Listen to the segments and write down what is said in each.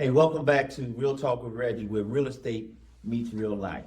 Hey, welcome back to Real Talk with Reggie, where real estate meets real life.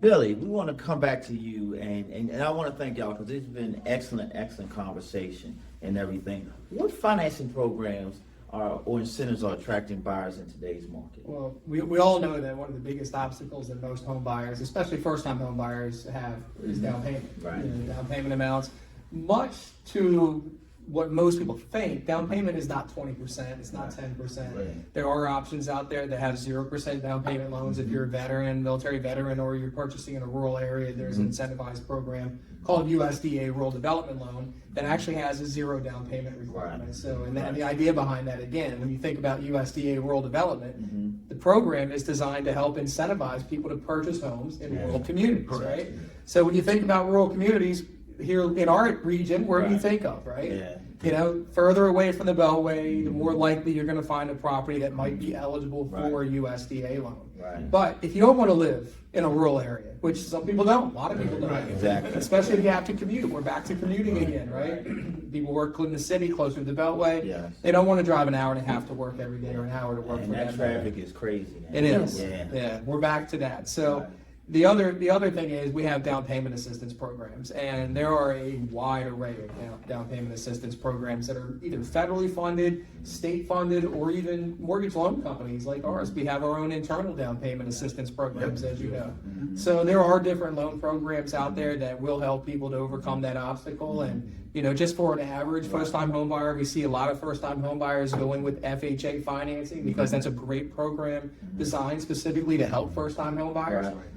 Billy, we want to come back to you, and I want to thank y'all because it's been excellent conversation and everything. What financing programs or incentives are attracting buyers in today's market? Well, we all know that one of the biggest obstacles that most home buyers, especially first-time home buyers, have is down payment. Right. Down payment amounts. Much to what most people think, down payment is not 20%, it's not 10%. Right. There are options out there that have 0% down payment loans. If you're a veteran, military veteran, or you're purchasing in a rural area, there's an incentivized program called USDA Rural Development Loan that actually has a 0 down payment requirement. Right. So, and the idea behind that, again, when you think about USDA Rural Development, Mm-hmm. the program is designed to help incentivize people to purchase homes in rural communities, right? So when you think about rural communities, here in our region, where do you think of, right? Yeah. You know, further away from the Beltway, the more likely you're going to find a property that might be eligible for a USDA loan. Right. But if you don't want to live in a rural area, which some people don't, a lot of people don't, Exactly. especially if you have to commute. We're back to commuting again, right? People work in the city, closer to the Beltway. Yes. They don't want to drive an hour and a half to work every day or an hour to work And for that traffic is crazy now. It is. Yeah. We're back to that. So Right. the other thing is we have down payment assistance programs, and there are a wide array of down payment assistance programs that are either federally funded, state funded, or even mortgage loan companies like ours. We have our own internal down payment assistance programs, as you know. So there are different loan programs out there that will help people to overcome that obstacle. And just for an average first-time home buyer, we see a lot of first-time home buyers going with FHA financing because that's a great program designed specifically to help first-time home buyers. Right.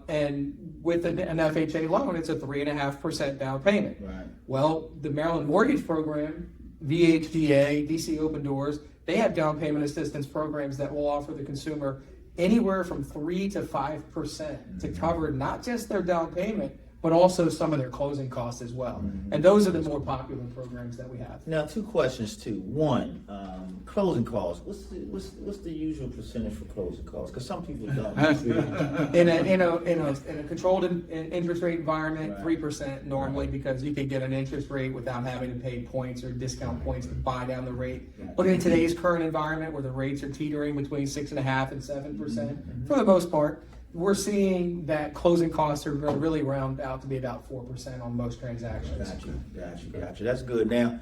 And with an FHA loan, it's a 3.5% down payment. Right. Well, the Maryland Mortgage Program, VHDA, DC Open Doors, they have down payment assistance programs that will offer the consumer anywhere from 3 to 5% to cover not just their down payment, but also some of their closing costs as well. And those are the more popular programs that we have. Now, two questions too. One, closing costs. What's the usual percentage for closing costs? Because some people don't. In a controlled interest rate environment, Right. 3% normally, because you can get an interest rate without having to pay points or discount points to buy down the rate. Right. But in today's current environment, where the rates are teetering between 6.5% and 7%, for the most part, we're seeing that closing costs are going to really round out to be about 4% on most transactions. Gotcha. That's good. Now,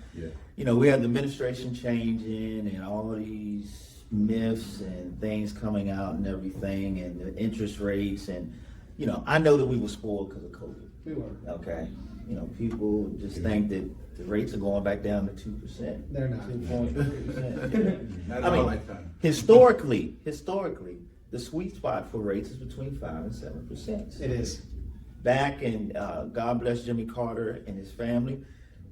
we have the administration changing and all these myths and things coming out and everything, and the interest rates, and I know that we were spoiled because of COVID. We were. Okay, people just think that the rates are going back down to 2%. They're not. 2.3%. Not I in my mean, lifetime. historically, the sweet spot for rates is between 5 and 7%. It is. Back in, God bless Jimmy Carter and his family,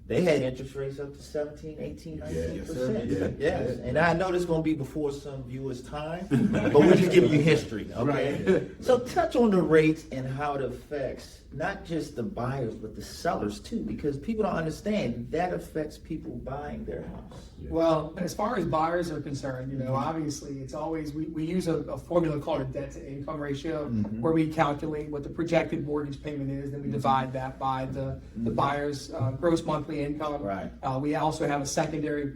they had interest rates up to 17, 18, 19%. Yes, sir. Yes, and I know this is going to be before some viewers' time, but we're just giving you history, okay? Right. So touch on the rates and how it affects not just the buyers, but the sellers too, because people don't understand that affects people buying their house. Well, as far as buyers are concerned, obviously it's always, we use a formula called a debt to income ratio, where we calculate what the projected mortgage payment is, then we divide that by the buyer's gross monthly income. Right. We also have a secondary,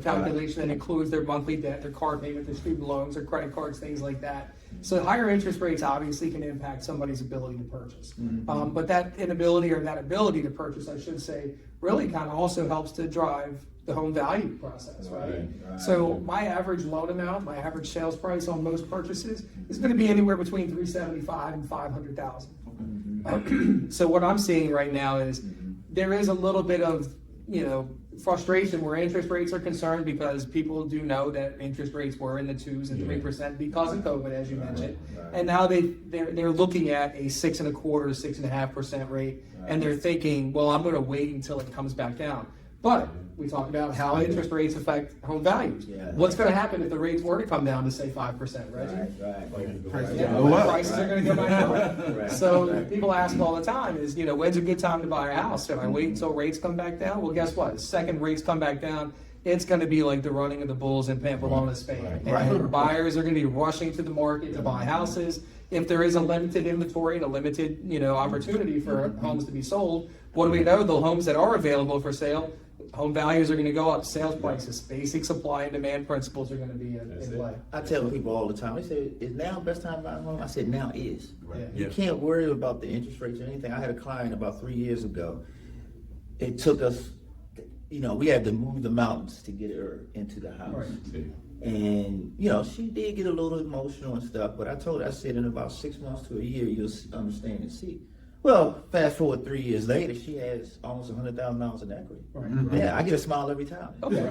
calculation that includes their monthly debt, their car payment, their student loans, their credit cards, things like that. So higher interest rates obviously can impact somebody's ability to purchase. But that inability, or that ability to purchase, I should say, really kind of also helps to drive the home value process, right? So my average loan amount, my average sales price on most purchases is going to be anywhere between $375,000 and $500,000. So what I'm seeing right now is there is a little bit of frustration where interest rates are concerned, because people do know that interest rates were in the 2s and 3% because of COVID, as you mentioned, and now they're looking at a 6.25% to 6.5% rate, and they're thinking, well, I'm going to wait until it comes back down. But we talked about how interest rates affect home values. Yeah. What's going to happen if the rates were to come down to say 5%, Reggie? Right. Prices are going to go back up. Right. So people ask all the time is, when's a good time to buy a house? Should I wait until rates come back down? Well, guess what? The second rates come back down, it's going to be like the running of the bulls in Pamplona, Spain. And buyers are going to be rushing to the market to buy houses. if there is a limited inventory and a limited, opportunity for homes to be sold, what do we know? The homes that are available for sale, home values are going to go up, sales prices, basic supply and demand principles are going to be in play. I tell people all the time, they say, is now the best time to buy a home? I said, now is. Right. You can't worry about the interest rates or anything. I had a client about 3 years ago. It took us, we had to move the mountains to get her into the house. Right. And, she did get a little emotional and stuff, but I told her, I said, in about 6 months to a year, you'll understand and see. Well, fast forward 3 years later, she has almost $100,000 in equity. Right. Yeah, I get a smile every time. Okay.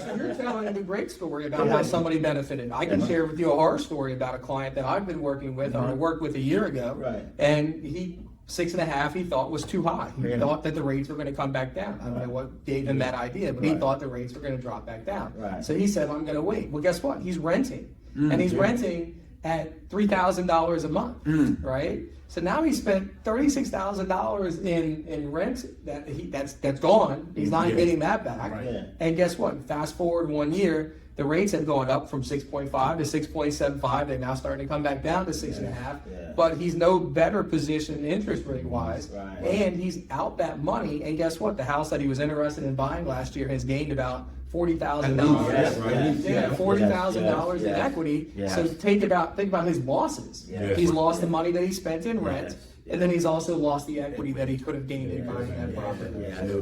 So you're telling a great story about how somebody benefited. I can share with you a horror story about a client that I've been working with, or I worked with a year ago. Right. And he, 6.5, he thought was too high. He thought that the rates were going to come back down. I don't know what gave him that idea, but he thought the rates were going to drop back down. Right. So he said, I'm going to wait. Well, guess what? He's renting. And he's renting at $3,000 a month, right? So now he spent $36,000 in rent that's gone. He's not getting that back. Right. Yeah. And guess what? Fast forward 1 year, the rates have gone up from 6.5 to 6.75. They're now starting to come back down to 6.5. Yeah. But he's no better position interest rate wise, Right. and he's out that money. And guess what? The house that he was interested in buying last year has gained about $40,000. Yes, right. Yeah, $40,000 in equity. Yes. So think about his losses. Yes. He's lost the money that he spent in rent, Yes. and then he's also lost the equity that he could have gained in buying that property.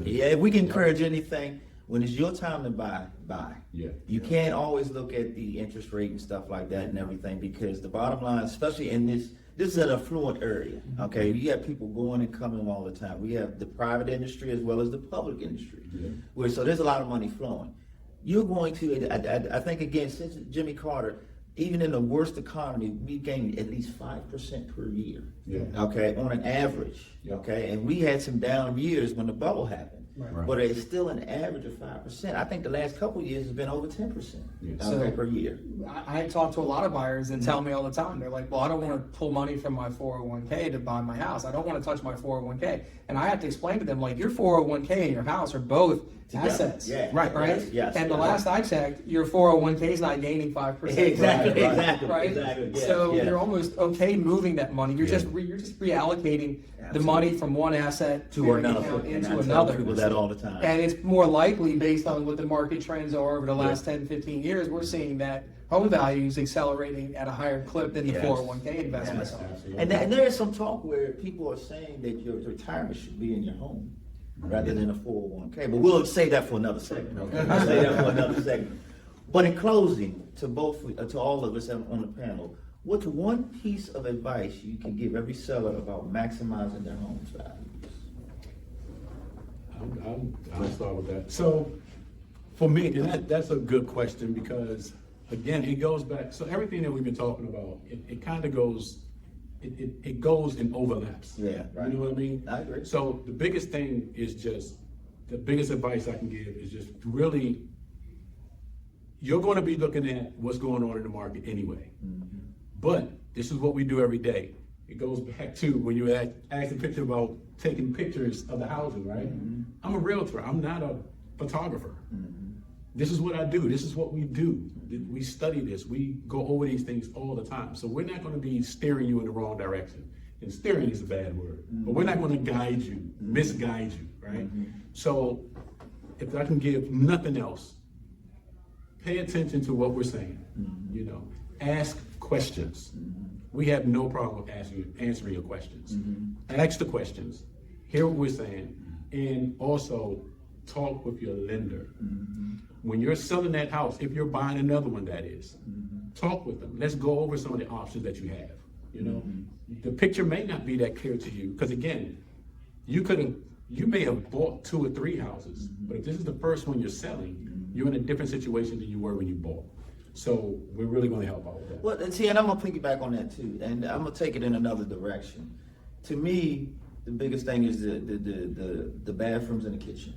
Yeah, if we can encourage anything, when it's your time to buy. Yeah. You can't always look at the interest rate and stuff like that and everything, because the bottom line, especially in this is an affluent area, okay? You have people going and coming all the time. We have the private industry as well as the public industry, so there's a lot of money flowing. You're going to, I think again, since Jimmy Carter, even in the worst economy, we gained at least 5% per year, okay, on an average, okay? And we had some down years when the bubble happened. Right. But it's still an average of 5%. I think the last couple of years has been over 10% So- per year. I talk to a lot of buyers and tell me all the time, they're like, well, I don't want to pull money from my 401k to buy my house. I don't want to touch my 401k. And I have to explain to them, like, your 401k and your house are both assets. Yeah. Right. Yes. And the last I checked, your 401k is not gaining 5%. Exactly. Right? Yes, So yes. you're almost okay moving that money. You're just reallocating the money from one asset To an another. account And into I tell another. people that all the time. And it's more likely, based on what the market trends are over the last 10, 15 years, we're seeing that home values accelerating at a higher clip than the Yes. 401k investments are. And there is some talk where people are saying that your retirement should be in your home rather than a 401k. But we'll say that for another segment. Okay? We'll say that for another segment. But in closing, to all of us on the panel, what's one piece of advice you can give every seller about maximizing their home's value? I'll start with that. So, for me, and that's a good question, because, again, it goes back, so everything that we've been talking about, it kind of goes, it goes and overlaps. Yeah, right. You know what I mean? I agree. So the biggest thing is just, the biggest advice I can give is just really, you're going to be looking at what's going on in the market anyway. But this is what we do every day. It goes back to when you asked the picture about taking pictures of the houses, right? I'm a realtor. I'm not a photographer. This is what I do. This is what we do. We study this. We go over these things all the time. So we're not going to be steering you in the wrong direction. And steering is a bad word. But we're not going to guide you, misguide you, right? So if I can give nothing else, pay attention to what we're saying. You know, ask questions. We have no problem with answering your questions. Ask the questions, hear what we're saying, and also talk with your lender. When you're selling that house, if you're buying another one, that is, talk with them. Let's go over some of the options that you have. You know, the picture may not be that clear to you, because again, you may have bought 2 or 3 houses, but if this is the first one you're selling, you're in a different situation than you were when you bought. So we're really going to help out with that. Well, and see, and I'm gonna piggyback on that too, and I'm gonna take it in another direction. To me, the biggest thing is the bathrooms and the kitchen.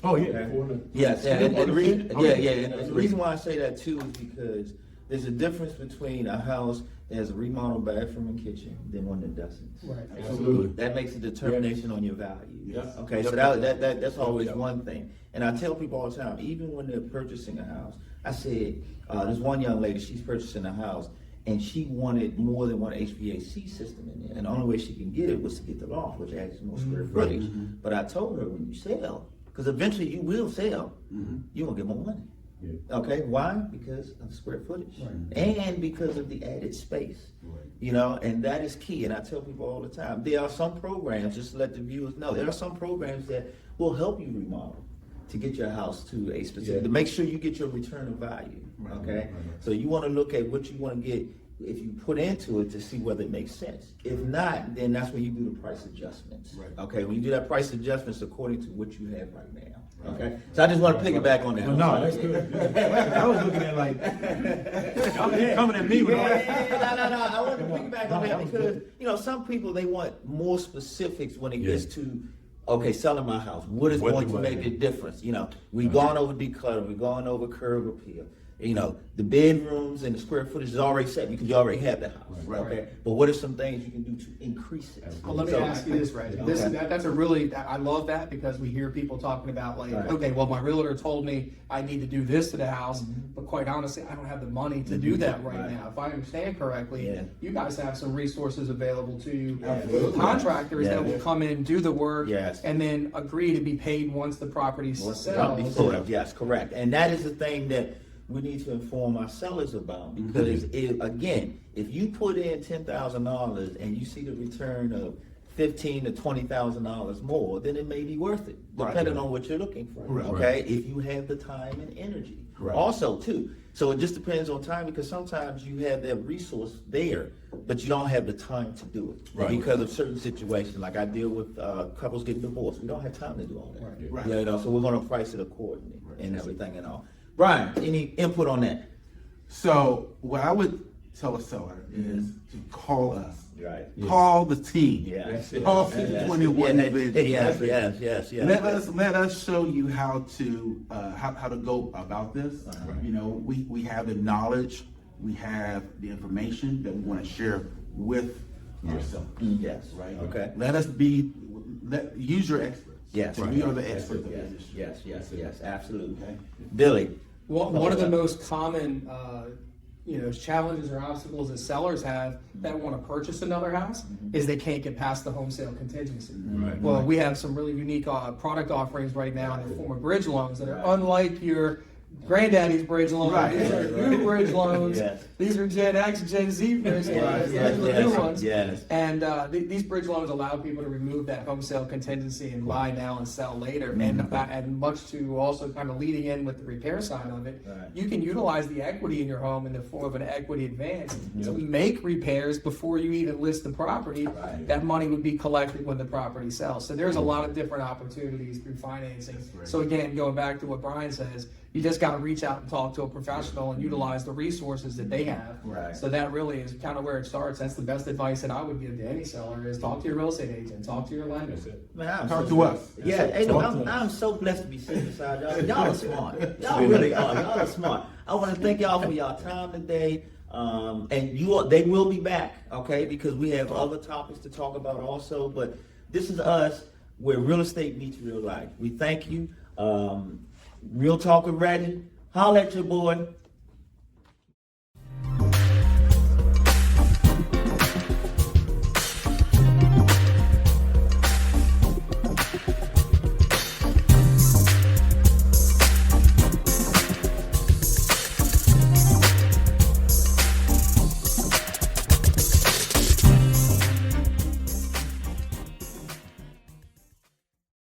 Oh yeah. Okay. Yes, and the reason, and the reason why I say that too is because there's a difference between a house that has a remodeled bathroom and kitchen than one that doesn't. Right. Absolutely. That makes a determination on your value. Yes. Okay, so that's always one thing. And I tell people all the time, even when they're purchasing a house, I said, there's one young lady, she's purchasing a house, and she wanted more than one HVAC system in there. And the only way she can get it was to get the loft, which adds more square footage. But I told her, when you sell, because eventually you will sell, you're gonna get more money. Yeah. Okay, why? Because of square footage and because of the added space. You know, and that is key. And I tell people all the time, there are some programs, just to let the viewers know, there are some programs that will help you remodel to get your house to a specific, to make sure you get your return of value. Okay, so you want to look at what you want to get if you put into it to see whether it makes sense. If not, then that's when you do the price adjustments. Okay, when you do that price adjustments according to what you have right now. Okay, so I just want to piggyback on that. Well, no, that's good. I was looking at like, y'all coming at me with all that. No. I want to piggyback on that because, you know, some people, they want more specifics when it gets to, okay, selling my house. What is going to make a difference? You know, we've gone over declutter, we've gone over curb appeal. You know, the bedrooms and the square footage is already set because you already have the house. Okay, but what are some things you can do to increase it? Well, let me ask you this, Reggie. That's a really, I love that because we hear people talking about like, okay, well, my realtor told me I need to do this to the house, but quite honestly, I don't have the money to do that right now. If I understand correctly, you guys have some resources available to you, contractors that will come in, do the work, and then agree to be paid once the property sells. Yes, correct. And that is the thing that we need to inform our sellers about, because again, if you put in $10,000 and you see the return of $15,000 to $20,000 more, then it may be worth it, depending on what you're looking for. Okay, if you have the time and energy. Also, too, so it just depends on time, because sometimes you have that resource there, but you don't have the time to do it because of certain situations. Like I deal with couples getting divorced. We don't have time to do all that. You know, so we're going to price it accordingly and everything and all. Brian, any input on that? So what I would tell a seller is to call us. Call the team. Call 5021 Division. Yes. Let us show you how to go about this. You know, we have the knowledge, we have the information that we want to share with your sellers. Right. Okay. Let us use your experts. We are the experts of the industry. Yes, absolutely. Billy. One of the most common, challenges or obstacles that sellers have that want to purchase another house is they can't get past the home sale contingency. We have some really unique product offerings right now in the form of bridge loans that are unlike your granddaddy's bridge loans. These are new bridge loans. These are Gen X, Gen Z bridge loans. These are the new ones. And these bridge loans allow people to remove that home sale contingency and buy now and sell later. And much to also kind of leading in with the repair side of it, you can utilize the equity in your home in the form of an equity advance to make repairs before you even list the property. That money would be collected when the property sells. So there's a lot of different opportunities through financing. So again, going back to what Brian says, you just got to reach out and talk to a professional and utilize the resources that they have. So that really is kind of where it starts. That's the best advice that I would give to any seller is talk to your real estate agent, talk to your lender. Man, Talk to us. I'm so blessed to be sitting beside y'all. Y'all are smart. Y'all really are. Y'all are smart. I want to thank y'all for y'all time today. And they will be back, okay? Because we have other topics to talk about also. But this is us, where real estate meets real life. We thank you. Real Talk with Reggie. Holla at your boy.